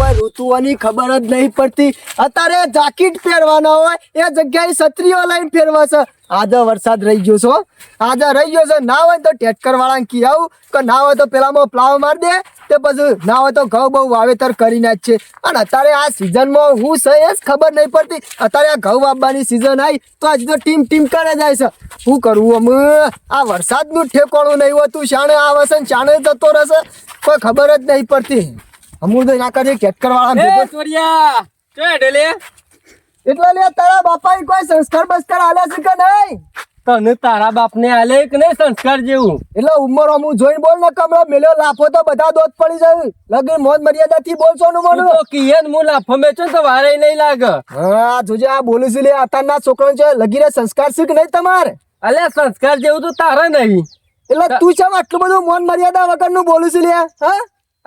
કોઈ ઋતુઓની ખબર જ નહીં પડતી. અત્યારે જાકીટ પહેરવાના હોય એ જગ્યાએ છત્રીઓ લઈને ફેરવા છે. આજે વરસાદ રહી ગયો છો, આજે રહી ગયો છે. ના હોય તો ટેટકર વાળા કી આવું કે ના હોય તો પેલામાં પ્લાવ માર દે, તે પછી ના હોય તો ઘઉં બહુ વાવેતર કરી નાખશે. અને અત્યારે આ સિઝનમાં હું છે એ જ ખબર નહીં પડતી. અત્યારે આ ઘઉં વાવવાની સિઝન આવી તો હજી તો ટીમ કરે જાય છે. શું કરવું અમે? આ વરસાદનું ઠેકોણું નહીં હોતું, શાણે આવે છે ને શાણે જતો રહેશે, કોઈ ખબર જ નહીં પડતી. અમુલ તો ના કરીએ ટેટકર વાળા એટલે લે તારા બાપા કોઈ સંસ્કાર બસ્કાર આલ્યા છે કે નહીં? તને તારા બાપ ને આલે કે નહીં સંસ્કાર જેવું? એટલે ઉંમર અમુક જોઈને બોલ ને, કમળો મેલ્યો લાફો તો બધા દોત પડી જાય. લગી મોજ મર્યાદા થી બોલશો નું મોનું તો કિયન મુ લાફો મેચો તો વારે નહીં લાગે. હા જોજે આ બોલું છું લે, અત્યારના છોકરો છે લગીને સંસ્કાર શીખ નહીં તમારે. અલે સંસ્કાર જેવું તો તારે નહીં. એટલે તું છે આટલું બધું મોન મર્યાદા વગર નું બોલું છું લે? હા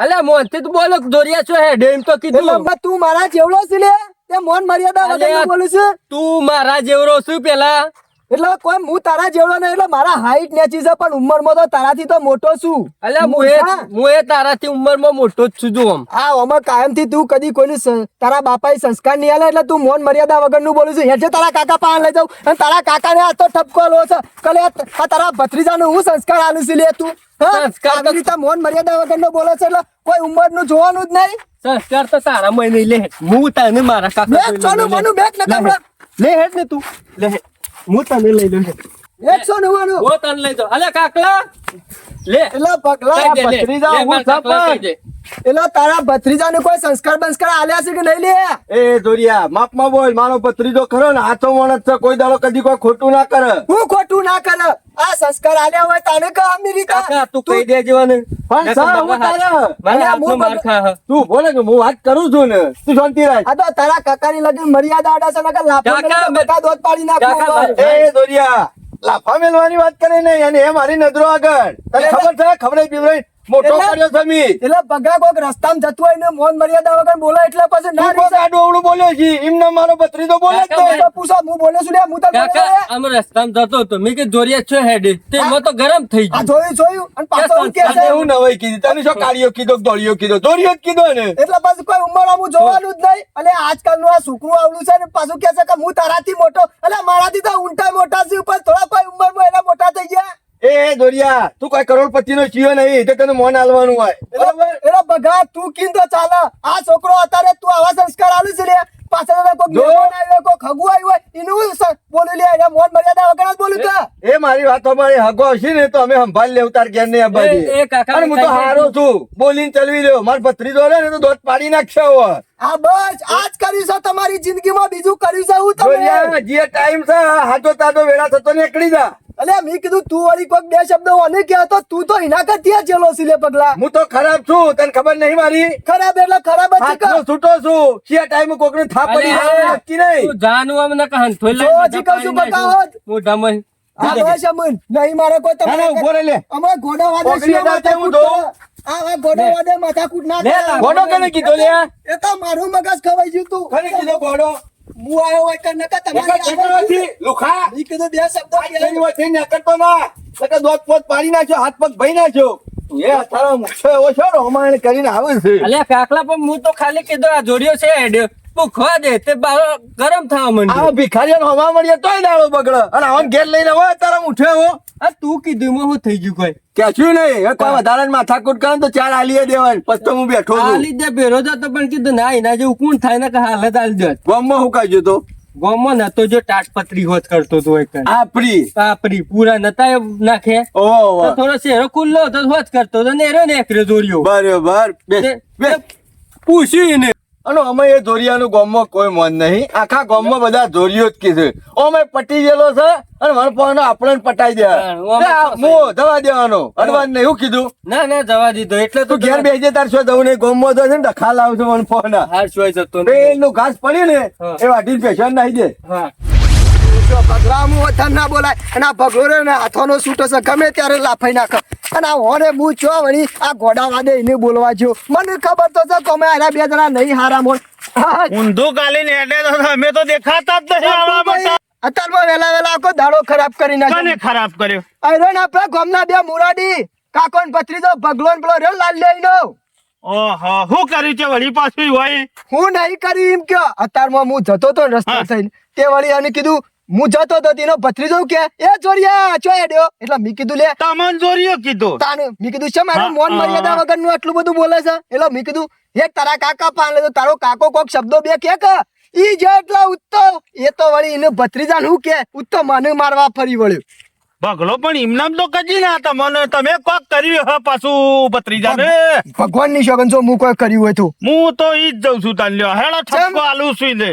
અલે મોનથી તું બોલો દોરિયા છો હેડ એમ તો કીધું. એટલે તું મારા જેવડો છે લે, તે મોન મર્યાદા વગર નું બોલું છું. તું મારા જેવડો છું પેલા. એટલે કોઈ હું તારા જેવડો નહીં, એટલે મારા હાઈટ નેચી છે પણ ઉંમરમાં તો તારાથી તો મોટો છું. અલે હું એ તારાથી ઉંમરમાં મોટો જ છું. જો આ ઓમાં કાયમ થી તું કદી કોઈનું તારા બાપાએ સંસ્કાર નહીં આલે એટલે તું મોન મર્યાદા વગર નું બોલું છું. હેઠે તારા કાકા પાસે લઈ જાઉં અને તારા કાકા ને આ તો ઠપકો લો છે. કલે આ તારા ભત્રીજાનું હું સંસ્કાર આલું છું લે તું? આવી રીતે મોન મર્યાદા વગર નો બોલો છે એટલે કોઈ ઉંમર નું જોવાનું જ નહીં. સંસ્કાર તો તારા મય નહીં. લે હું તને મારા કાકા લે હેડ ને તું લે હું તને લઈ લઉં. 199 હું તને લઈ જાઉં. અલે કાકલા લે એટલે પગલા ભત્રીજા હું સપન. એટલે તારા ભત્રીજાને કોઈ સંસ્કાર બંસ્કાર આલ્યા છે કે નહીં લે? એ દોરિયા માપમાં બોલ, મારો ભત્રીજો ખરો ને હાથો માણસ છે, કોઈ દાડો કદી કોઈ ખોટું ના કરે. હું ખોટું ના કરે? આ સંસ્કાર આલ્યા હોય તાને કે આમની રીતે કાકા તું કહી દેજો ને. પણ સા હું તારા મારા હાથમાં માર ખા. તું બોલે કે હું વાત કરું છું ને, તું શાંતિ રાખ. આ તો તારા કાકાની લગી મર્યાદા આડા છે નકર લાફો કાકા, મેલે બધા દોત પાડી નાખું. એ દોરિયા લાફા મેલવાની વાત કરે ને, અને એ મારી નજરો આગળ તને ખબર છે? ખબર પીવરાઈ મોટો કર્યો છે મી. એટલે પગા કોક રસ્તામાં જતું હોય ને મોન મર્યાદા વગર બોલે એટલે પછી ના તું કોક આડું અવળું બોલ્યો છે, એમને મારો ભત્રીજો બોલે જ તો. તો પૂછો હું બોલ્યો છું લે, હું તો કાકા આમ રસ્તામાં જતો હતો મેં કે દોરિયા છો હેડ તેમાં તો ગરમ થઈ આ ગયું. જોયું અને પાછો હું કે આજે છે એવું નવાઈ કીધી તને, શું કાળિયો કીધો દોડિયો કીધો? દોરિયો જ કીધો ને. એટલે પછી કોઈ ઉંમર અમુક જોવાનું જ નહીં. અને આજકાલનું આ છોકરું આવડું છે ને પાછું કે છે કે હું તારાથી મોટો, એટલે મારાથી તો ઊંટા મોટા છે પણ થોડા કોઈ ઉંમરમાં એના મોટા થઈ ગયા. એ દોરિયા તું કોઈ કરોડપતિ નો ચિયો નહીં, તો તને મોન આલવાનું હોય બરાબર. એટલે બગા તું કીન તો ચાલે. આ છોકરો અત્યારે તું આવા સંસ્કાર આલું છે લે, પાછળ કોઈ મહેમાન આવ્યો કોઈ ખગુ આવ્યું હોય એનું બોલી લે, એને મોન મર્યાદા વગર જ બોલું તો. એ મારી વાતો મારી હગો હશે ને તો અમે સંભાળી લેવું તાર ઘેર ને એ કાકા અને હું તો હારો છું, બોલીને ચલવી લ્યો. મારો ભત્રીજો રહે ને તો દોત પાડી નાખશે હવે. આ બસ આજ કર્યું છે તમારી જિંદગીમાં, બીજું કર્યું છે હું તમે? દોરિયા, જે ટાઈમ છે હાથો તાતો વેળા થતો નીકળી જા. અલે મેં કીધું તું વળી કોઈક બે શબ્દો અને કહેતો, તું તો એના કરતી જેલો સિલે પગલા. હું તો ખરાબ છું, તને ખબર નહીં મારી? ખરાબ એટલે ખરાબ જ છે કે? હાથનો છૂટો છું, શિયા ટાઈમ કોક ને થાપ પડી જાય નક્કી નહીં. તું જાનું આમ ના કહન થોઈ જો હજી કહું છું બકાવત. મોઢામાં આ બસ અમન નહીં મારે કોઈ ના, ના, ઉભો રહે લે. અમાર ઘોડા વાદે ઓગળી શિયા જાય હું માથાકૂટ ધોઉં. કરે. આ ઘોડા વાદે માથાકૂટ ના લે, કરે. ઘોડો કેને કીધો લે? એ તો મારું મગજ ખવાઈ ગયું તું. કોને કીધો ઘોડો? હું આવ્યો હોય કે નકર તમારી એક જ ઠેકાણોથી, લુખા. મેં કીધું બે શબ્દો એની વચ્ચે નીકળતો ના. નકર દોત પોત પાડી નાખ્યો, હાથ પગ ભઈ નાખ્યો. એ તારો મુખ્ય એવો છે રોમાણ કરીને આવે છે. અલ્યા કાકલા પણ હું તો ખાલી કીધું આ જોડિયો છે હેડ ભૂખવા દે તે ગરમ થવા માંડ્યું. આ ભિખારીઓ હવા મળીએ તોય દાડો બગડે અને આમ ઘેર લઈને હોય તારા મુઠે હો. આ તું કીધું હું થઈ ગયું કોઈ ક્યાંચ્યું નહીં. હવે કોઈ વધારે માથાકૂટ કરે ને તો ચાર આલીએ દેવાય. પછી તો હું બેઠો આ છું. લીધે ભેરો જતો પણ કીધું ના એના જેવું કોણ થાય ને કે હાલત આલી દે. ગામમાં હું કાઢ્યો તો ગોમો નતો જો તાટપત્રી હોત કરતો તો એક આપડી આપડી પૂરા નતા એ નાખે ઓહો તો થોડો શેરો ખુલ્લો તો હોત કરતો તો નેરો નેકરે જોડ્યો બરોબર બે પૂછ્યું એને અને અમે એ ધોરિયાનું ગામમાં કોઈ મન નહીં. આખા ગામમાં બધા ધોરિયો જ કીધું. અમે પટી ગયેલો છે અને મને પોનો આપણને પટાઈ દે. હું દવા દેવાનો અડવાન નહીં. એવું કીધું ના ના જવા દીધો એટલે તો તું ઘેર બેસજે તાર શું દઉં નહીં. ગામમાં તો છે ને ડખા લાવશે મને ફોન. હાર જોઈ જતો પેલું ઘાસ પડ્યું ને એ વાટીને પેશન નાખી દે. હા ભગરામું વધારે ના બોલાય. અને આ ભગોરે ને હાથોનો છૂટો છે ગમે ત્યારે લાફાઈ નાખે. અને આ હોને હું ચો વળી આ ઘોડા વાદે એને બોલવા જો. મને ખબર તો છે કે અમે આના બે જણા નહીં હારા મોણ. ઊંધું કાલીને હેડે તો અમે તો દેખાતા જ નહીં આવા મોટા. અત્યારમાં વેલા વેલા આખો દાડો ખરાબ કરી કને નાખ્યો. ખરાબ કર્યો? અરે આપણા ગામના બે મુરાડી કાકો ને ભત્રીજો ભગલો ને પેલો રહ્યો લાલ લઈ નો ઓહો શું કર્યું છે વળી પાછું હોય હું નહીં કર્યું એમ કયો અત્યારમાં હું જતો તો રસ્તા હા. થઈને તે વળી અને કીધું હું જતો તો તેનો ભત્રીજો કે એ જોરિયા ચો હેડ્યો એટલે મેં કીધું લે તમન જોરીઓ કીધું તાને મેં કીધું છે મારું હા, મોન હા. મર્યાદા વગરનું આટલું બધું બોલે છે એટલે મેં કીધું હે તારા કાકા પાન લે તો તારો કાકો કોક શબ્દો બે કે ઈ જે એટલા ઉત્તો એ તો વળી એને ભત્રીજાને હું કે ઉત્તો મને મારવા ફરી વળ્યો બગલો પણ એમનામ તો કજી ના તમને તમે કોક કર્યું હે પાછું ભત્રીજાને ભગવાન ની શોગન જો હું કોઈ કર્યું હોય તો હું તો ઈ જ જઉં છું તાન લ્યો હેડો ઠપકો આલું છું ને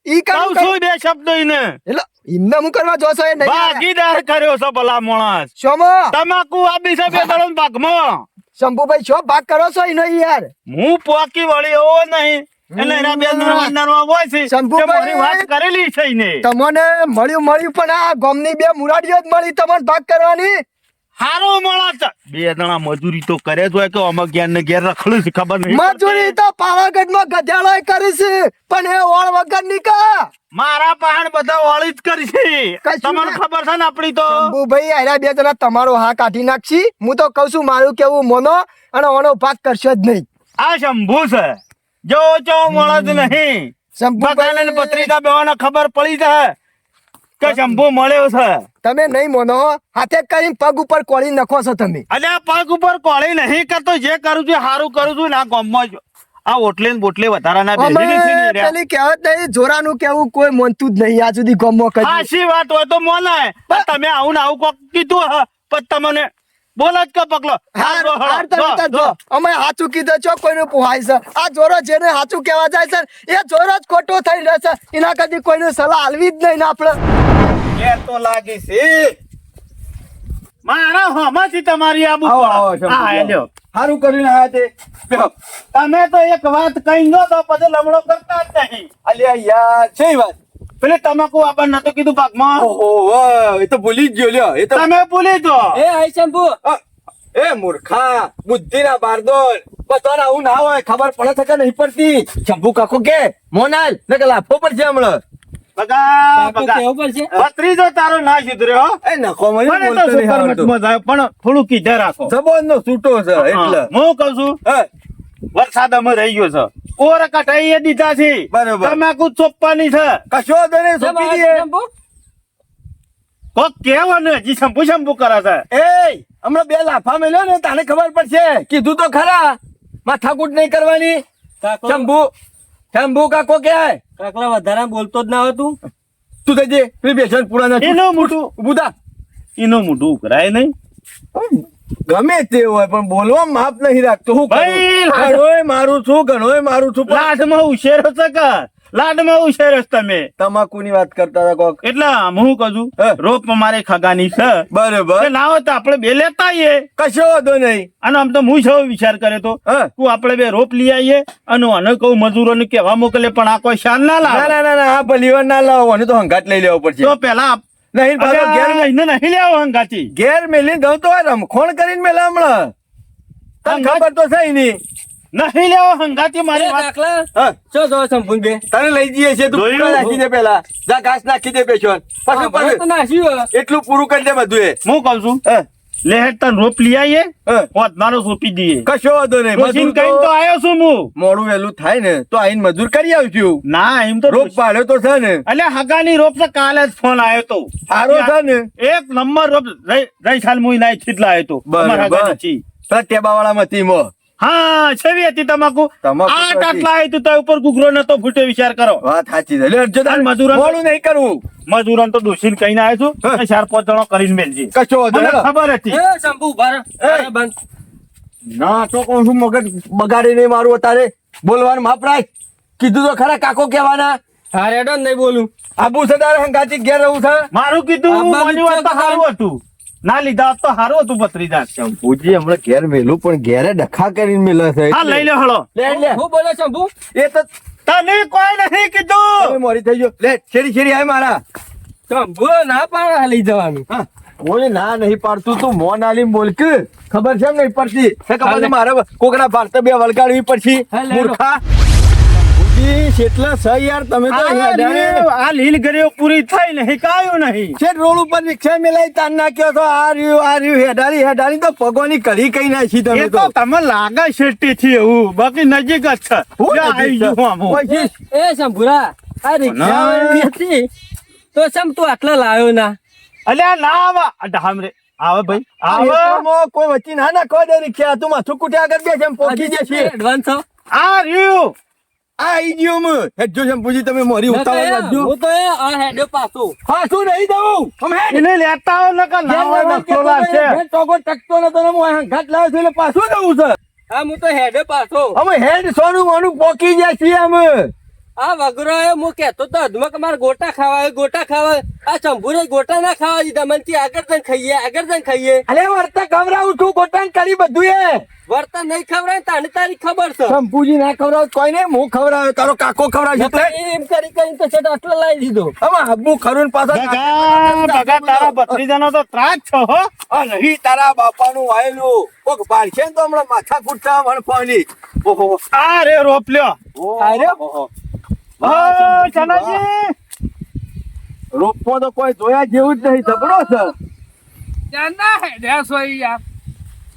ઈ કહું કામ છું બે શબ્દો ઈને એટલે એમને હું કરવા જોશો એ નહીં આવ્યા. ભાગીદાર કર્યો છે ભલા માણસ શોમો તમાકુ આપી છે બે દળો ભાગમાં શંભુભાઈ શો ભાગ કરો છો એનો ઈ યાર હું પોકી વળી એવો નહીં એટલે એના બે નરવા હોય છે શંભુભાઈ. કે મારી વાત કરેલી છે ઈને તમને મળ્યું પણ આ ગામની બે મુરાડીઓ જ મળી તમને ભાગ કરવાની હારો માણસ છે. બે જણા મજૂરી તો કરે જ હોય કે અમે ઘેર ને ઘેર રખડું છે ખબર નહીં મજૂરી તો પાવાગઢમાં ગધેડોય કરી છે પણ એ ઓળ વગર ની કા મારા પહાડ બધા વાળી જ કરી છે કશું તમને ના. ખબર છે ને આપણી તો શંભુભાઈ આયરા બે જણા તમારો હા કાઢી નાખશી હું તો કઉ છું મારું કેવું મોનો અને ઓનો ભાગ કરશો જ નહીં આ શંભુ છે જો ચો મળે જ નહીં બધાને ને ભત્રીજા બેવાને ખબર પડી જાય કે શંભુ મળ્યો છે તમે નહીં મોનો હાથે કરીને પગ ઉપર કોળી નખો છો તમે અને આ પગ ઉપર કોળી નહીં કરતો જે કરું છું સારું કરું છું ને આ ગામમાં જ આ ઓટલે ને બોટલે વધારાના અમે બેસી નથી ને રહ્યા. પેલી કહેવત નહીં જોરાનું કેવું કોઈ માનતું જ નહીં આ સુધી ગામમાં કદી હાચી વાત હોય તો મોનાય પણ તમે આવું ને આવું કોક કીધું હ પણ તમને બોલો જ કે પગલો હાર તમે તાર જો અમે હાચું કીધું છો કોઈનું પુહાય છે આ જોરો જેને હાચું કહેવા જાય છે એ જોરો જ ખોટો થઈ રહે છે એના કદી કોઈનું સલાહ આલવી જ નહીં ને આપણે એ તો લાગી છે મારા હોમાંથી તમારી આબુ આવો, આવો, શંભુ, હા આવો. લ્યો સારું કરીને આયા તે બેહો. તમે તો એક વાત કહી દો તો પછી લમડો કરતા જ નહીં અલ્યા યાર છે વાત પેલે તમાકુ આપણ નતો કીધું ભાગમાં ઓહો વાહ, એ તો ભૂલી જ ગયો લ્યો એ તો તમે ભૂલી જો એ મૂર્ખા બુદ્ધિના બારદોર બધાને આવું ના હોય ખબર પડે છે કે નહીં પડતી શંભુ કાકો કે મોનાલ ને કે લાફો પડશે હમણાં બગા બગા ભત્રીજો તારો ના સુધર્યો હો. એ નખો મને પણ એ તો બોલતો નહીં સુપર આવડતું. મચમાં જાય પણ થોડું કીધે રાખો જબરનો છૂટો છે એટલે હા, હું કહું છું હે, વરસાદ અમે રહી ગયો છે ઓર કટાઈએ દીધા છે બરોબર. તમાકુ ચોપ્પાની છે કશો વાંધો નહીં, સોંપી દઈએ. કોક કેવાનું હજી શંભુ શંભુ કરે છે એ હમણાં બે લાફા મેલ્યો ને તને ખબર પડશે કીધું તો ખરા માથાકૂટ નહીં કરવાની શંભુ શંભુ કાકો ક્યાં કાકલા વધારે બોલતો જ ના હોય તું તું થજે પેલી બેસન પૂરા નથી એનું મોટું ઊભું થા. એનું મોટું ઉકરાય નહીં ગમે તે હોય પણ બોલવા માપ નહીં રાખતો હું ભાઈ, ઘણોય મારું છું ઘણોય મારું છું પણ લાડમાં ઉછેરો છે કે લાડમાં ઉછેરો છે તમે તમાકુની વાત કરતા હતા કોક એટલે હું કહું છું હે. રોપ મારે ખગાની છે બરોબર કે ના હોય તો આપણે બે લેતા આવીએ કશો વાંધો નહીં અને આમ તો હું સૌ વિચાર કરે તો હા. તું આપણે બે રોપ લઈ આવીએ અને આને કહું મજૂરોને કેવા મોકલે પણ આ કોઈ શાન ના ના લાવે ના ના ના આ ભલીવાર ના લાવો અને તો હંગાટ લઈ લેવો પડશે તો પેલા નહીં પાછો ઘેર નહીં લેવો હંગાતી ઘેર મેલી દઉં તો રમખોણ કરીને મેલા હમણાં તને ખબર તો છે નહીં નહીં લેવો હંગાતી મારી વાત કાકલા હા, શું જો સંપૂર્ણ બે તને લઈ જઈએ છે તું જોયું? પૂરા નાખી દે પેલા જા ઘાસ નાખી દે પેશોન પછી તો નાસ્યું એટલું પૂરું કરી દે બધું એ હું કહું છું હે, લેહેડ તને રોપ લઈ આવીએ હે. પોતનારો સોંપી દઈએ કશો વાંધો નહીં ડોશીને મજૂર કહીને તો તો આવ્યો છું હું મોડું વહેલું થાય ને તો આઈને મજૂર કરી આવશું ના એમ તો રોપ પાડ્યો તો છે ને એટલે હગાની રોપ છે કાલે જ ફોન આવ્યો તો સારો છે ને એક નંબર રોપ જઈ સાલ મુઈ નાઈ છીટલા આવ્યો તો અમારા બરાબર હગાની. પેલા ટેબાવાળા માંથી મો હા છવી હતી તમાકુ તમાકુ આઠ હતી. આટલા આવ્યું તું તો ઉપર ગુગરો નતો ફૂટ્યો વિચાર કરો વાત સાચી છે લે અર્જુન અને મજૂરો- મોડું નહીં કરવું મજૂરોને તો ડોશીને કહીને આવ્યો છું હા. અને 4-5 જણો કરીને મેલજી કશો વાંધો મને નહીં. ખબર હતી એ શંભુ ઉભા બંધ ના તો કહું છું મગજ બગાડી નહીં મારું અત્યારે બોલવાનું માપ રાખ કીધું તો ખરા કાકો કહેવાના હા રેડો નહીં બોલું આબુ છે તારે હંગાતી ઘેર રહું છે મારું કીધું આ બાજુ મારી વાત તો તો સારું હતું ના લીધા હોત તો સારું હતું ભત્રીજા પૂજી હમણાં ઘેર મેલું પણ ઘેરે ડખા કરીને મેલે છે હા લઈ લે હળો લે લે હું બોલે શંભુ એ તો તને કોઈ નહીં કીધું તમે મોરી થઈ ગયો લે શેરી શેરી આય મારા શંભુ ના પાડે લઈ જવાનું હા, કોઈ ના નહીં પાડતું તું મોન આલીમ બોલ કે ખબર છે એમ નહીં પડતી તે ખબર છે મારે કોકના ભારત બે વળગાડવી પડશે હા, લે લો. મૂર્ખા શક્તિ કેટલા છે યાર તમે તો આ લીલ ગરીઓ પૂરી થઈ નહીં કાયું નહીં છે રોડ ઉપર રિક્ષા મેલાઈ તાન નાખ્યો તો આ રહ્યું હેડારી તો પગોની કઢી કઈ નાખી તમે એ તો તમે લાગે શેટી થી એવું બાકી નજીક જ છે હું જો નજીક આવી છે? ગયું આમ. પછી એ શંભુરા આ રિક્ષા વાળી હતી તો સમ તું આટલા લાવ્યો ના અલ્યા ના આવે આ ડામરે આવે ભાઈ આ આવે હેઠળમાં કોઈ વચ્ચે ના નાખવા દે રિક્ષા તું માથું કુટ્યા આગળ બેસ એમ પોકી જશે એડવાન્સ આ રહ્યું આ આઈ ગયો હું હેજો શંભુજી તમે મોરી ઉતાવળ રાખજો હું તો એ આ હેડ્યો પાછો પાછું નહીં દઉં અમે એને લેતા આવો નકર લાવો નખો લાગશે ટોકો ટકતો નતો ને હું ઘાટ લાવ્યો છું એટલે પાછું દઉં છે હા હું તો હેડ્યો પાછો અમે હેડ સોનું મોનું પોકી જાય છીએ અમે આ વગરો હું કેતો તો અધમાં કે મારે ગોટા ખાવા આ શંભુરે ગોટા ના ખાવા દીધા મને કે આગળ જઈને ખાઈએ અલે વર્તા ખવડાવું છું ગોટાન કરી બધું એ વર્તન નહીં ખવડાય તાને તારી ખબર છે શંભુજી ના ખવડાવ કોઈ નહીં હું ખવડાવે તારો કાકો ખવડાવશે એટલે એમ કરી તો છેટ આટલો લાવી દીધો હવે આબુ ખરું બગા તારા ભત્રીજાનો તો ત્રાસ છો હો આ નહીં તારા બાપાનું આયેલું કોક પાડશે ને તો હમણાં માથા કૂટતા વણફાની ઓહો આ રે રોપ લ્યો અરે ઓ ચનાજી રોપો તો કોઈ જોયા જેવું જ નહીં જબરો છે ચાંદા હેડ્યા સોઈ યાર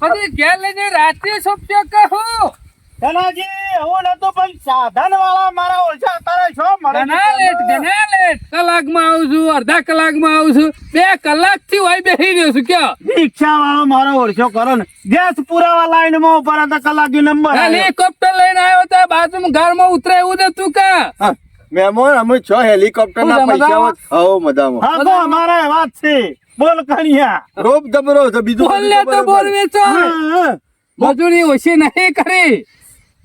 પછી ઘેર લઈને રાત્રે સોપ્યો કહું ચનાજી હું નતો પણ સાધન વાળા મારા ઓછા તારે છો ઘણા લેટ કલાકમાં આવું છું અડધા કલાકમાં આવું છું 2 કલાકથી હોય બેસી રહ્યો છું કયો રિક્ષા વાળો મારો ઓળખો કરો ને ગેસ પુરાવા લાઈન માં ઉપર હતા કલાકી નંબર હેલિકોપ્ટર લઈને આવ્યો તો બાજુમાં ઘરમાં ઉતરે એવું તો તું કા હા, મહેમાન અમે છ હેલિકોપ્ટર ના હું પૈસા મજામાં? હોત મજામાં હા તો અમારે વાત છે બોલ કણિયા રોપ જબરો છે બીજું બોલ લે તો બોલ વેચો મજૂરી ઓછી નહીં કરી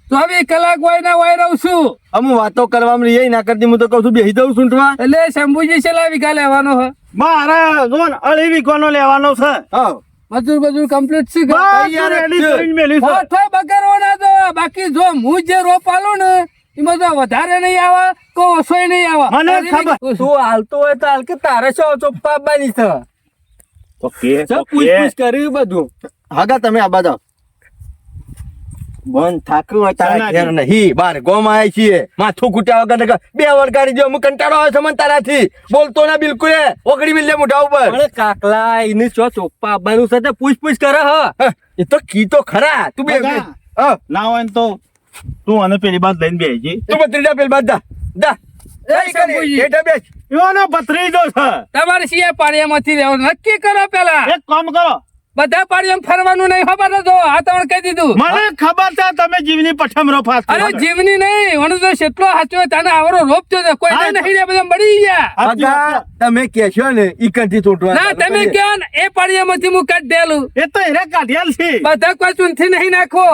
24 કલાક હોય ના હોય રહું છું અમુ વાતો કરવામાં રહીએ ના કરતી હું તો કહું છું બેસી દઉં સૂંટવા એટલે શંભુજી છેલ્લા વીઘા લેવાનો હે મારે જોન 2.5 વીઘાનો લેવાનો છે હા મજૂર કમ્પ્લીટ છે બસ તૈયાર જ ready છે. કરીને મેલી છે. ઓઠો બગાડવો ના દો બાકી જો હું જે રોપ આલું ને એમાં જો વધારે નહીં આવે તો ઓછોય નહીં આવે મને ખબર. તું હાલતો હોય તો હાલ કે તારે શું ચોપ્પા આપવાની છે તો પૂછ કર્યું બધું હાગા તમે આ બાજુ બંધ થાક્યું હોય તારા ચનાજી. ઘેર નહીં બાર ગોમ આયા છીએ માથું કૂટ્યા વગર બે વળગાડી જો હું કંટાળો આવે છે મને તારાથી બોલતો ના બિલકુલ એ ઓગળી મિલે મોઢા ઉપર પણ કાકલા એને શું ચોપ્પા આપવાનું છે તે પૂછ કરે હ હા, એ તો કી તો ખરા તું બે બગા. હા ના હોય ને તો તું અને પેલી બાદ લઈને બેસી તું બત્રીજા પેલ બાદ દા દા એ શંભુજી. હેઠે બેસ એવાનો ભત્રીજો છે તમારે સિયા પાળિયામાંથી રહેવાનું નક્કી કરો પેલા એક કામ કરો બધા પાળિયામાં ફરવાનું નહીં ખબર તો આ તમને કહી દીધું મને ખબર છે તમે જીવની પઠમ રફાસ અરે જીવની નહીં મને તો કેટલો સાચો તને આવરો રોપ જો કોઈ હા, નહીં રે બધા મળી ગયા આગા તમે કહેશો ને ઈ કંઠી તૂટવા ના તમે કહો ને એ પાળિયામાંથી હું કાઢી દેલું એ તો હીરા કાઢિયાલ છે બધા કોઈ ચૂંથી નહીં નાખો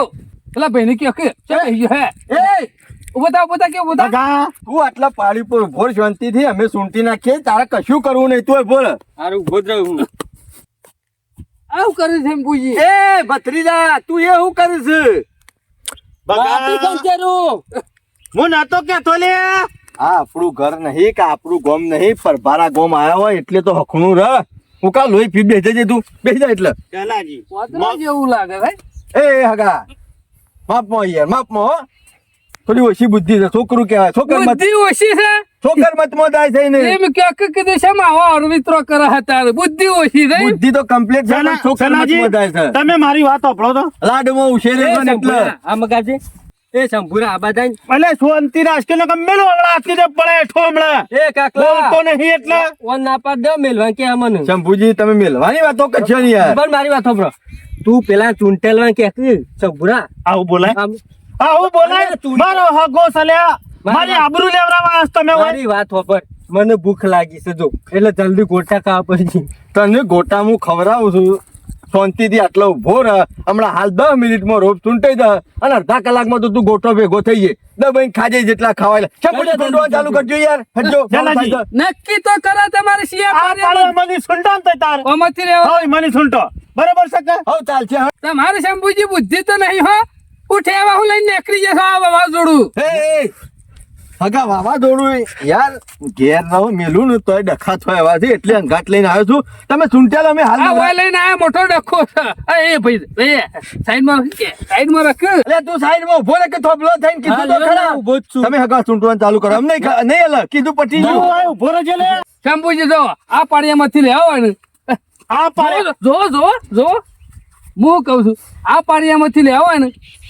પેલા ભાઈ ને કયો કે ચાલ હે એ ઉભા કે ઉભા બગા તું આટલા પાડી પર ભોર શાંતિથી અમે સૂંટી નાખીએ તારે કશું કરવું નહીં તું બોલ હારું ઉભો જ રહું આવું કરે છે એમ પૂછી એ ભત્રીજા તું એ શું કરે છે વાપી બગા કંચેરું. હું નતો કેતો લે આ આપણું ઘર નહીં કે આપણું ગોમ નહીં પરભારા ગોમ આયા હોય એટલે તો હખણું રહ હું કા લોહી પી બેસી જજે તું બેસી જા એટલે ચલાજી વાતરા જેવું લાગે ભાઈ એ હગા માપમાં યાર માપમાં હો થોડી ઓછી બુદ્ધિ છે છોકરું કહેવાય છોકર મત બુદ્ધિ ઓછી છે છોકર મત માં થાય છે ને એમ ક્યાંક કીધું છે આવો અરવિત્રો કરે હતા બુદ્ધિ ઓછી થઈ બુદ્ધિ તો કમ્પ્લીટ છે પણ છોકર મત માં થાય છે તમે મારી વાત સાંભળો તો લાડમાં ઉછેરે એ છે ને એટલે શંભુરા, આ મગાજી એ શંભુરા આ બધા એટલે શાંતિ રાષ્ટ્ર ને ગમેલો હમણાં હાથની દે પડે હેઠો હમણાં એ કાકલા બોલતો નહીં એટલે ઓન ના પાડ દે મેલવા કે અમને શંભુજી તમે મેલવાની વાતો કરશો ને યાર પણ મારી વાત સાંભળો તું પેલા ચૂંટેલવા કે શંભુરા આવું બોલાય આમ આવું બોલાય અરે તું- મારો હગો સલ્યા મારી આબરૂ લેવડાવવા આજ તમે હોય મારી વાત સાંભળ મને ભૂખ લાગી છે જો એટલે જલ્દી ગોટા ખાવા પડશે તને ગોટા હું ખવડાવું છું શાંતિથી આટલો ઉભો રહ હમણાં હાલ 10 મિનિટમાં રોપ ચૂંટાઈ દે અને અડધા કલાકમાં તો તું ગોટો ભેગો થઈ જાય દબાઈ ખાજે જેટલા ખવાય શંભુજી ચૂંટવા ચાલુ કરજો યાર હટજો જલાજી. નક્કી તો કરે તમારે સિયા આ પાળિયામાં. પાડે મને સુંટાન તે તાર ઓમાંથી રહેવા હોય મને સુંટો બરાબર છે કે હવ ચાલશે હા. તમારે શંભુજી બુદ્ધિ તો નહીં હો ઉઠે એવા હું લઈને નીકળી જશો આ વાવાઝોડું એ હગા વાવાઝોડું યાર ઘેર રહું મેલું ને તોય ડખા થયો એવા છે એટલે અંગાટ લઈને આવ્યો છું. તમે સુંટેલ અમે હાલ આ ઓય લઈને આયા મોટો ડખો છે. એ ભાઈ સાઈડમાં રાખ કે સાઈડમાં રાખ. એટલે તું સાઈડમાં ઉભો રે કે થોભલો થઈને કીધું તો ખરા. ઉભો જ છું. તમે હગા સુંટવાનું ચાલુ કરો અમને નહીં અલ કીધું પટી ગયું. ઉભો રહેજે લે શંભુજી જો આ પાડિયામાંથી લેવા ને આ પાડે જો જો જો હું કહું છું આ પાડિયામાંથી લેવા ને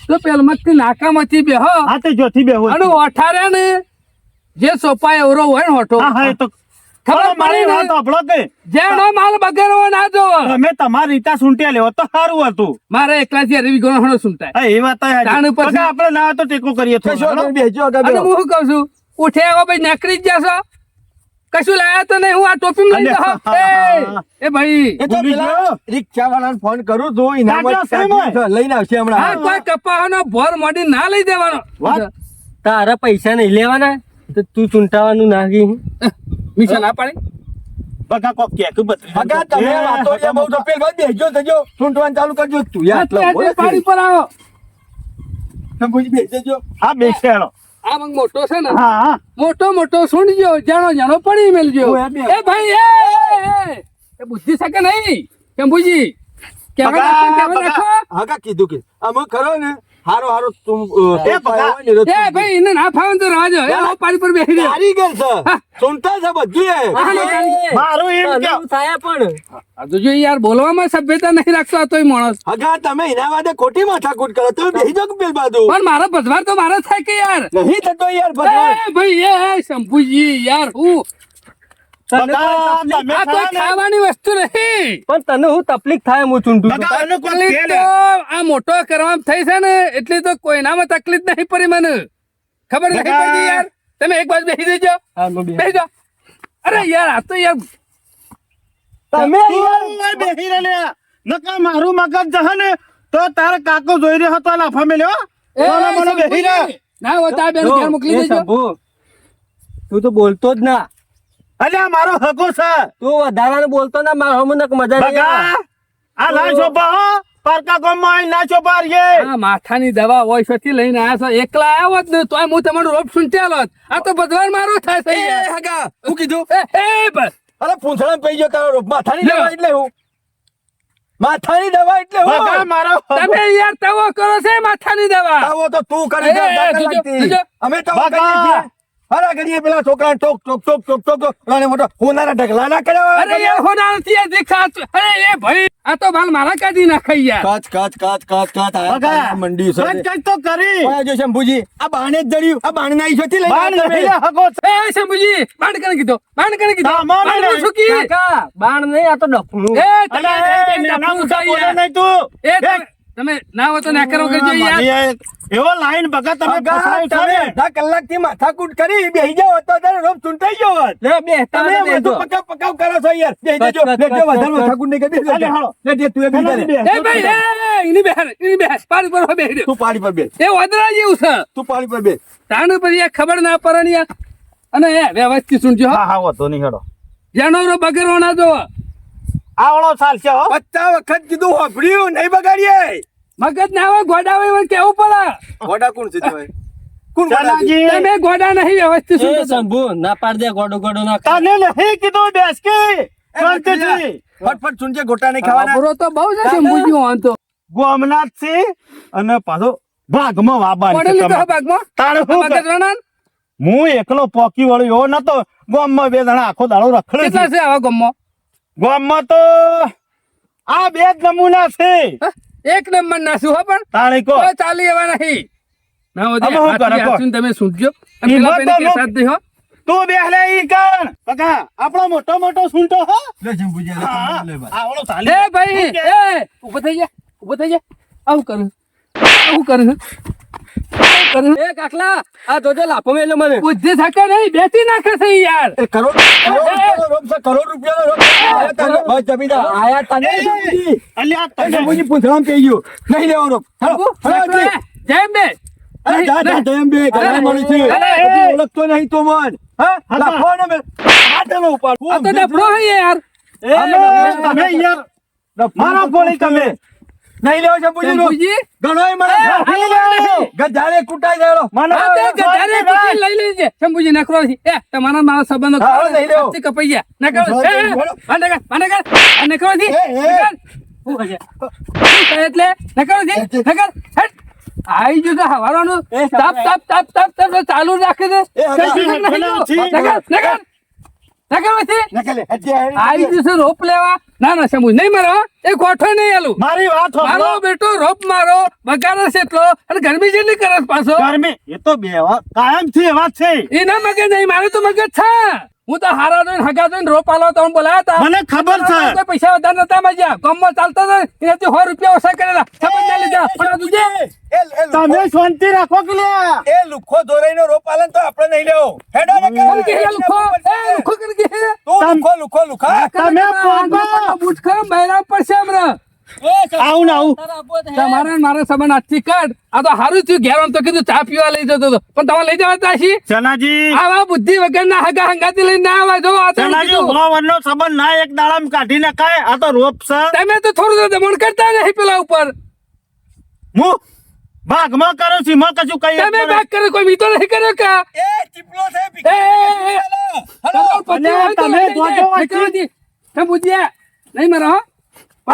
તો પેલમાંથી નાકામાંથી બેહો આ તે જોથી બેહો અને ઓઠારે ને જે સોપાય એવરો હોય ને હોઠો હા હા એ તો ખબર ખબર મારી પડી ને? વાત સાંભળો કે જેનો માલ બગેરવો ના જો તમે તમારી રીતા સુંટ્યા લેવો તો સારું હતું મારે એકલાથી હરી વિગોનો હણો સુનતાય હા, એ વાત તો હાચી. તાણ ઉપર બકા, આપણે ના હોય તો ટેકો કરીએ થોડો, કશો હાલો. નહીં, બેસજો હગા અને બેહો. હું શું કહું છું ઉઠે આવો ભાઈ નીકળી જ જશો કશું લાયા તો નહીં હું આ ટોપી લઈ જાઉં. એ ભાઈ એ તો ભૂલી પેલા ગયો? રિક્ષાવાળાને ફોન કરું છું ઇનામ કાકા, શેમાં? લઈને આવશે હા હમણાં. કોઈ કપાવાનો ભોર મોડી ના લઈ દેવાનો વાત? તારા પૈસા નહીં લેવાના તો તું ચૂંટાવાનું નાખી. મિશન ના પાડી બકા, કોક કહેતું બત્રીસ. હગા તમે વાતો જે બહુ તો પેલ ભાઈ બેસજો થજો સુંટવાનું ચાલુ કરજો તું યાર એટલે એટલે પાડી પર આવો શંભુજી બેસજો. આ બેસે હાલો. આ મંગ મોટો છે ને હા હા મોટો મોટો સુણજો જાણો જાણો પડી મેલજો હું એમ એ ભાઈ એ બુદ્ધિ શકે નહીં શંભુજી કેવા નાખો કેવા નાખો હગા કીધું કે અમે કરો ને હારો હારો તું એ બગા. એ ભાઈ એને ના ફાવે તો રાજો એ આવો પાડી પર બેસી રહ્યો કારીગર છે સુનતા છે બધું મારું એમ કે તને થાય પણ આ તો જો યાર બોલવામાં સભ્યતા નહીં રાખતો આ તોય માણસ હગા તમે એના વાદે ખોટી માથાકૂટ કરો તમે બેસી જાઓ કે પેલ બાજુ પણ મારો ભજવાર તો મારો થાય કે યાર નહીં થતો યાર ભગવાન એ ભાઈ એ શંભુજી યાર હું બકા, તમે આ તો ખરા ને? ખાવાની વસ્તુ નહીં પણ તને હું તકલીફ થાય હું ચૂંટું છું. બકા, આનું કોક તકલીફ કે તો લે. આ મોટો કરવામાં થઈ છે ને એટલે તો કોઈનામાં તકલીફ નહીં પડી મને ખબર નહીં બકા. પડતી યાર તમે એક બાજુ બેસી જજો હા, હું બે- બેસી જાઓ અરે યાર આ તો યાર તમે તું યાર બેહી રહે લે. નકર મારું મગજ જહે ને તો તારો કાકો જોઈ રહ્યો હતો લાફા મેલ્યો. એ બોલો, બોલો, બેહી રહે. શંભુજી, ના હોતા બેન જો, ઘેર મોકલી એ દેજો શંભુ, તું તો બોલતો જ ના અલ્યા મારો હકો છે તું વધારાનું બોલતો ના મારા હમને મજા નહીં આવે. બકા, આ ના છોપા હો પારકા ગામમાં આઈને ના છોપા રહીએ. આ માથાની દવા હોય છથી લઈને આયા છો એકલા આવ્યા હોત ને તોય હું તમારું રોપ સુંટેલો હોત આ તો બધવાર મારો થાય છે એ યાર. હગા હું કીધું એ બસ અરે પૂંછડા પઈ ગયો તારો રોગ. માથાની લ્યો. દવા એટલે હું માથાની દવા એટલે બકા, હું મારો હકો. તમે યાર તવો કરો છે માથાની દવા આવો તો તું કરે છે, એ, દાખલ જોજો, લાગતી. જોજો. અમે તો બકા. કરીએ છીએ. હરા કરીએ પેલા છોકરાને talk talk talk talk talk talk Rane મોટો હોનારા ઢગલા ના કર્યા અરે યાર હોના નથી આ દેખાત અરે એ ભાઈ આ તો ભાલ મારા કાઢી નાખાઈ યાર કાચ કાચ કાચ કાચ કાચ બકા, મંડી કંઈક કંઈક તો કરી. ઓય જો શંભુજી આ બાણે જ જડ્યું આ બાણ ના ઈશોથી લઈને બાણ આવ્યા નહીં તમે. હકો છે. એ શંભુજી બાણ કરે કીધો બાણ કરે કીધો હા, મોને બાણ નહીં. શું કી કાકા બાણ નહીં આ તો ડફનું. એ અલ્યા, એ નાના મોટા બોલે નહીં તું. એ તમે ના હો તો ના કરો કરજો યાર મારી એવો લાઈન બકા તમે હગા, ફસાય છે તમે ને. અડધા કલાકથી માથાકૂટ કરી બેહી જાઓ તો તારે રોગ ચૂંટાઈ ગયો હોત. લે બેસતા તમે ને બધું બેસો. પકાવ પકાવ કરો છો યાર બેહી કચ, જજો કચ, બેસજો, કચ, વધારે કચ. માથાકૂટ નહીં કરી અલે, હાલો. બેસજો. તું એ બી હાલો, કરે. એ ભાઈ એની બહાર પાડી પર બેહી રહ્યો તું પાણી પર બેસ એ વાદળા જેવું છે તું પાણી પર બેસ તાણ પછી આ ખબર ના પડે ને યાર. અને એ વ્યવસ્થિત સુનજો હો. હા હા વાંધો નહીં હેડો. જાનવરો બગેરો ના જો આવડો ચાલશે હો. 50 વખત કીધું હોભળ્યું નહીં બગાડીએ મગજ ના હોય ગોડા હોય એવું કેવું પડે ગોડા કોણ છે તમે? કોણ ગોડા છે? ચાલાજી, તમે ગોડા નહીં વ્યવસ્થિત એ સુનજો શંભુ ના પાડ દે ગોડો ગોડો ના તને નહીં કીધું બેસકી એ શાંતિથી. ફટફટ સુનજે ગોટા નહીં ખાવાના બરો તો બહુ છે શંભુજી હોન તો ગોમનાથ છે અને પાછો ભાગમાં વાબાની છે પડેલી તો તમારે. ભાગમાં તાણે શું મગજ કર? વણાન હું એકલો પોકી વળ્યો એવો નતો. ગામમાં બે જણા આખો દાડો રખડે કેટલા છે. છે આવા ગમો ગામમાં તો આ બે જ નમૂના છે. એક નંબર ના શું હો પણ તાણે કો કોઈ ચાલી એવા નહીં ના હોય તો અમે શું હાથી કરે, કો? હાથીને તમે સુનજો અને ઈ પેલા મત ભાઈને તો કહેતા જ નહીં હો. તું બેહલે ઈ કણ બકા આપણો મોટો મોટો સૂંટો હો. લે શંભુજી, લે, હા, લે બસ. આવડો ચાલી. એ ભાઈ એ ઉભો થઈ જા ઉભો થઈ જા આવું કરું આવું કરું આવું કરું એ કાકલા આ જોજો લાફો મેલ્યો મને. બુદ્ધિ থাকে નહીં બેસી નાખે છે ઈ યાર એ કરોડ રૂપિયાનો રોગ છે, કરોડ રૂપિયાનો રોગ છે. આયા તને, બસ જમીનદાર, આયા તને શંભુજી. અલ્યા એ તને શંભુજી પૂંછડામાં પેઈ ગયું. નહીં લેવાનો રોગ. હાલો, હાલો, જય હજી. બે અરે જા, જા, જયમ બે, ઘણા માણસ છે. અરે, હજી ઓળખતો નહીં તો મન. હા? લાફો ને મેં. હાથેનો ઉપાડ. આ તો ડફડો હે યાર તમે યાર મારો ગોળી તમે નહીં લેવો શંભુજી રોગ. શંભુજી ઘણોય મળે છે. નહીં લેવાનો. ગજાળે કૂટાઈ ગયેલો. મને હા, તે ગધારે કુટી લઈ લેજે. શંભુજી નખરો છે. તમારા મારા સંબંધો હા, ખરા? નહીં લેવો. આજથી કપાઈ ગયા. નખરો છે. આ નખરો છે. નખર. શું હશે? શું કહે એટલે? નખરો છે. નખર. હટ. આઈ ગયું તો હવારવાનું તાપ ચાલુ રાખે છે. કઈ ચીજ નહીં જોયું. નખર છે. નકલે હજી આઈ ગયું છે રોપ લેવા. ના શંભુ નહીં મારો એ કોઠો નહીં આલું. મારી વાત મારો સાંભળો. બેટો રોપ મારો બગાડે છે એટલો અને ગરમી જેટલી કરે છે પાછો. ગરમી એ તો બે કાયમ થી એવા જ છે. એના મગજ નહીં મારે તો મગજ છે. હું તો હારા જોઈને હગા જોઈને રોપ આલો તો બોલાયા હતા. મને ખબર છે. કોઈ પૈસા વધારે નતા માગ્યા. ગામમાં ચાલતા હતા એનાથી 100 રૂપિયા ઓછા કરેલા. સંબંધ લીધા પણ તું જે તમે શાંતિ રાખો કે લે. એ લુખો દોરાઈનો રોપ આલે ને તો આપણે નહીં લેવો. હેડો ને કોણ કહે લુખો? એ લુખો કોણ કહે? તું લુખો લુખા. તમે પોગો. બૂટ ખરો બૈરા પડશે હમણાં. આવું ને આવું. તમારે ને મારો સંબંધ આજથી કાઢ. આ તો હારું થયું ઘેર આમ તો કીધું ચા પીવા લઈ જતો હતો પણ તમે લઈ જવા તાશી ચનાજી આવા બુદ્ધિ વગરના હગા હંગાતી લઈને ના આવા જો આ તો ચનાજી કીધું. હોવાનો સંબંધ ના એક દાડામાં કાઢી નખાય. આ તો રોપ છે. તમે તો થોડું દમણ કરતા નહીં પેલા ઉપર. હું ભાગમાં કરું છું માં કશું કઈ તમે ભાગ કર્યો કોઈ મીતો નહીં કર્યો કા? એ ચીપલો છે એ, એ, એ. તમારો પતિ અને હોય તો તમે લઈ જાય. જોજો વાંચી. નીકળોજી. તમે બુદ્ધિયા નહીં મારો હો?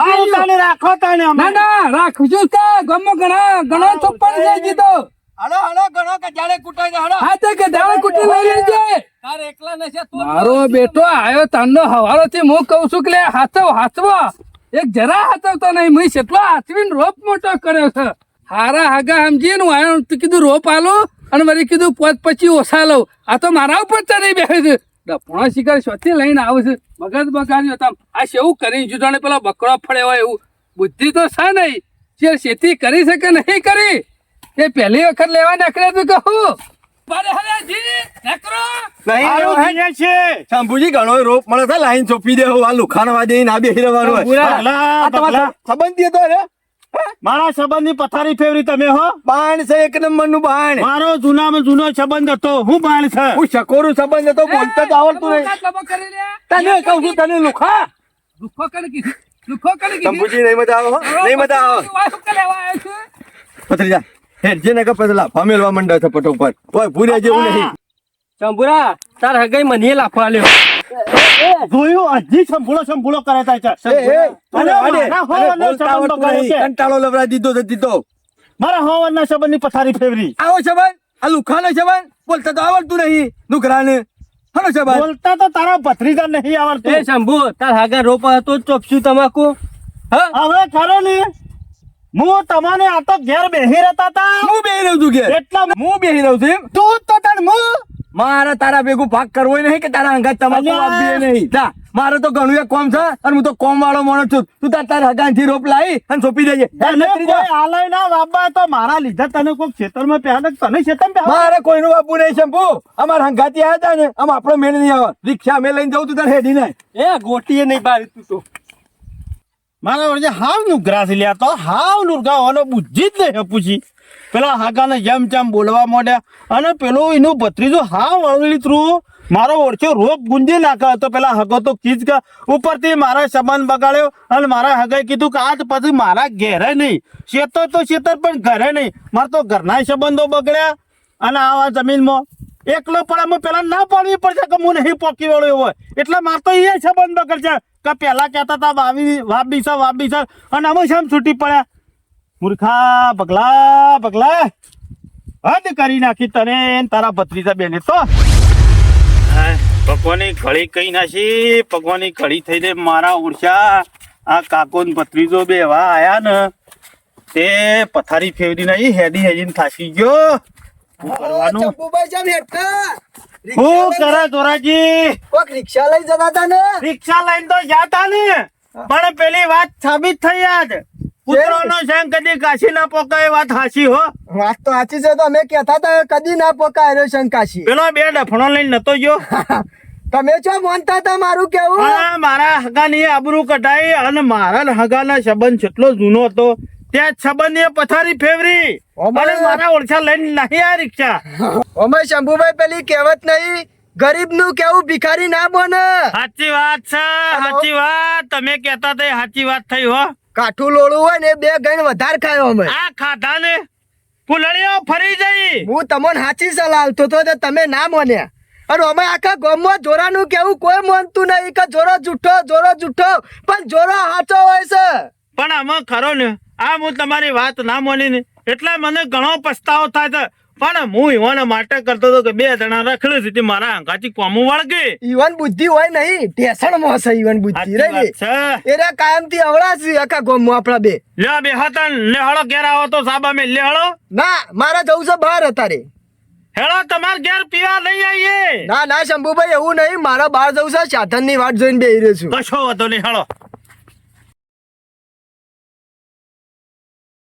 આવું તને રાખો તને અમે. ના રાખજો કા ગામમાં ઘણા ચોપ્પન જાય જીતો. હલો ઘણો કે જાણે કૂટાઈ જાય. હા તે કે દાળ કુટી લઈ લેજે. મારો બેટો આયો તાંડો હવારોથી હું કહું છું કે લે હાથવો એક જરા હાથવતો નહીં. મેં કેટલો હાથવીને રોપ મોટો કર્યો છે. હારા હાગા સમજીએ ને હું આયો તો કીધું રોપ આલો અને વળી કીધું પછી ઓછા લઉં. આ તો મારા ઉપર ચડી બેસે છે. ડફણો શિકાર શોથી લઈને આવે છે. મગજ બગાડ્યો તમ. આ શેવું કરી જુદાને પેલા બકરો ફળે હોય એવું બુદ્ધિ તો છે નહીં. જે ખેતી કરી શકે નહીં કરી એ પહેલી વખત લેવા નીકળે તો કહું આવું અહીંયા છે. શંભુજી ઘણો રોપ મળે છે લાઈન ચોપી દે આ લુખાણ વાદે ના બેહી રહેવાનું હોય. પગલા, આ તમારો પગલા. સંબંધી હતો ને મારા સંબંધની પથારી ફેવરી તમે હો. બાણ છે એક નંબર નું બાણ. મારો જૂનામાં જૂનો સંબંધ હતો. હું બાણ છે. હું શકોરું સંબંધ હતો બોલતા જ આવડતું નહીં. તને કહું છું તને લુખા. શંભુજી નહીં મજા આવે હો? નહીં મજા આવે. પથરીજા હેડજે ને કે પછી લાફા મેલવા માંડ્યો છે પટો પર. ઓય ભૂર્યા જેવું નહીં. ચંબુરા તાર હગાઈ મને લાફો આલ્યો. જોયું હજી સંભૂળો કરે છે. તું અને રહેવા દે. મારા અરે હોવાનો બોલતા સંબંધ આવડતું બગાડ્યો નહીં. છે. કંટાળો લવરા દીધો છે દીધો. મારા હોવાના સંબંધની પથારી ફેવરી. આવો સંબંધ આ લુખાનો સંબંધ બોલતા તો આવડતું નહીં નુકરાને. હાલો સંબંધ બોલતા તો તારા ભત્રીજા નહીં એ આવડતું. શંભુ તાર હાગા રોપ હતો જ ચોપસ્યું તમાકુ. હા હવે ખરો ને હું તમને આ તો ઘેર બેહી રહેતા હતા. હું બેહી રહ્યો છું ઘેર. એટલા હું બેહી રહ્યો છું એમ? તું તો તને હું મારે તારા ભેગું ભાગ કરવો નહીં કે તારા અંગાત તમાકુ અલ્યા. આપવી નહીં. જા મારે તો ઘણું એક કોમ છે અને હું તો કોમ વાળો માણસ છું. તું તાર હગાનથી રોપ લાવી અને સોંપી દેજે. તને કોઈ આલય ના વાપા તો મારા લીધે તને કોઈ ખેતરમાં પહેલા તને ખેતરમાં પહેલા મારે કોઈનું બાપુ નહીં શંભુ. અમારા હંગાતી આવ્યા હતા ને આમ આપણો મેળ નહીં આવે. રિક્ષા અમે લઈને જવું તું તારે હેડી ને. એ ગોટીએ નહીં બારી તું તો. મારા વડે હાવ નુગરા થી લ્યા તો હાવ નુરગાવાનો બુદ્ધિ જ નહીં પૂછી. પેલા હાગાને જેમ તેમ બોલવા માંડ્યા અને પેલો એનું ભત્રીજો હાવ વળવી થ્રુ મારો ઓળખ્યો રોપ ગુંજી નાખ્યો હતો. પેલા હગો તો કીજ કે ઉપરથી મારા સંબંધ બગાડ્યો અને મારા હગાએ કીધું કે આજ પછી મારા ઘેરે નહીં. શેતર તો શેતર પણ ઘરે નહીં. મારે તો ઘરના સંબંધો બગડ્યા અને આવા જમીનમાં એકલો પડામાં પેલા ના પાડવી પડશે કે હું નહીં પોકી વળ્યો હોય એટલે મારે તો એ સંબંધ બગડશે કે પેલા કહેતા હતા વાપી છે અને અમે શેમ છૂટી પડ્યા. મૂર્ખા પગલા હદ કરી નાખી તને ને તારા ભત્રીજા બેને તો ભગવાનની ઘડી કઈ નાખી. ભગવાનની ઘડી થઈ દે મારા ઓળશા. આ કાકો ને ભત્રીજો બે એવા આયા ને તે પથારી ફેવરી નહીં હેડીને થાકી ગયો. શું કરવાનું? ચંપુભાઈ જેમ હેઠા. શું કરે દોરાજી? કોક રિક્ષા લઈ જતા હતા ને. રિક્ષા લઈને તો જાતા ને પણ પેલી વાત સાબિત થઈ આજ. પુત્રોનો સંગ કદી કાશી ના પોકાય વાત હાચી હો. વાત તો સાચી છે તો અમે કહેતા હતા કદી ના પકાય શંકાશી. પેલો બે ડફણો લઈને નતો ગયો. તમે ચો માનતા હતા મારું કેવું. હા મારા હગાની આબરૂ કઢાઈ અને મારા હગાના સંબંધ કેટલો જૂનો હતો ત્યાં સંબંધ એ પથારી ફેવરી અને મારા ઓળખા લઈને નહીં આ રિક્ષા. અમે શંભુભાઈ પેલી કહેવત નહીં ગરીબ નું કેવું ભિખારી ના બને. સાચી વાત છે સાચી વાત. તમે કહેતા હતા સાચી વાત થઈ હો. કાઠું લોળું હોય ને બે ગણ વધારે ખાયો અમે. આ ખાધા ને કુલડીઓ ફરી જઈ. હું તમને સાચી સલાહ આલતો તો તે તમે ના માન્યા. અને અમે આખા ગામમાં જોરાનું કેવું કોઈ માનતું નહીં કે જોરો જૂઠો પણ જોરો સાચો હોય છે. પણ આમાં ખરો ને આ હું તમારી વાત ના માની ને એટલે મને ઘણો પસ્તાવો થાય છે. પણ હું ઈવાના માટે કરતો હતો કે 2 જણા રખડે છે તે મારા અંગાથી કોમું વળગે. ઈવન બુદ્ધિ હોય નહીં ઢેસણમાં હશે ઈવન બુદ્ધિ સાચી રહી વાત છે. એરા કાયમથી અવળા છે આખા ગામમાં આપણા બે. લ્યો બે હતન લેહળો ઘેર આવો તો સાબા મેં લેહળો. ના મારે જવું છે બહાર અત્યારે. હેળો તમાર ઘેર પીવા લઈ આવીએ. ના શંભુભાઈ એવું નહીં, મારા બહાર જવું છે સાધનની વાટ જોઈને બેહી રહ્યો છું. કશો વાંધો નહીં હેળો.